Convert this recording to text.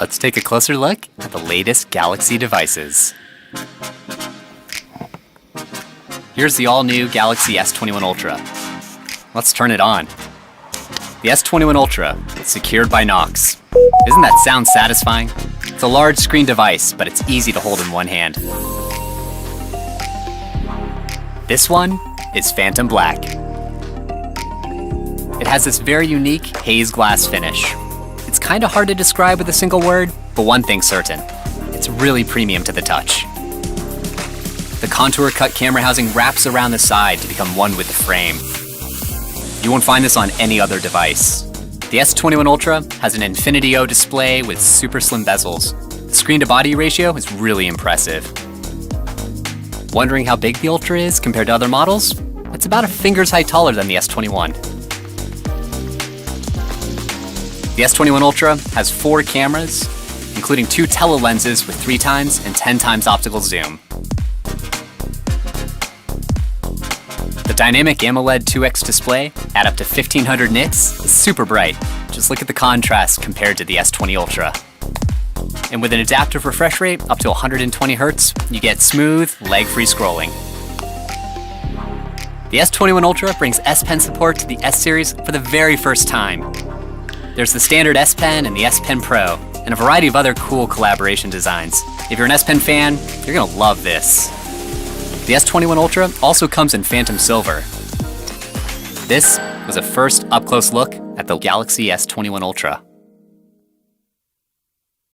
let's take a closer look at the latest Galaxy devices. Here's the all-new Galaxy S21 Ultra. Let's turn it on. The S21 Ultra is secured by Knox. Isn't that sound satisfying? It's a large screen device, but it's easy to hold in one hand. This one is Phantom Black. It has this very unique haze glass finish. It's kind of hard to describe with a single word, but one thing's certain. It's really premium to the touch. The contour cut camera housing wraps around the side to become one with the frame. You won't find this on any other device. The S21 Ultra has an Infinity O display with super slim bezels. The screen to body ratio is really impressive. Wondering how big the Ultra is compared to other models? It's about a finger's height taller than the S21. The S21 Ultra has 4 cameras, including 2 tele-lenses with 3x and 10x optical zoom. The dynamic AMOLED 2X display at up to 1500 nits is super bright. Just look at the contrast compared to the S20 Ultra. And with an adaptive refresh rate up to 120 Hz, you get smooth, lag-free scrolling. The S21 Ultra brings S Pen support to the S series for the very first time. There's the standard S Pen and the S Pen Pro, and a variety of other cool collaboration designs. If you're an S Pen fan, you're gonna love this. The S21 Ultra also comes in Phantom Silver. This was a first up-close look at the Galaxy S21 Ultra.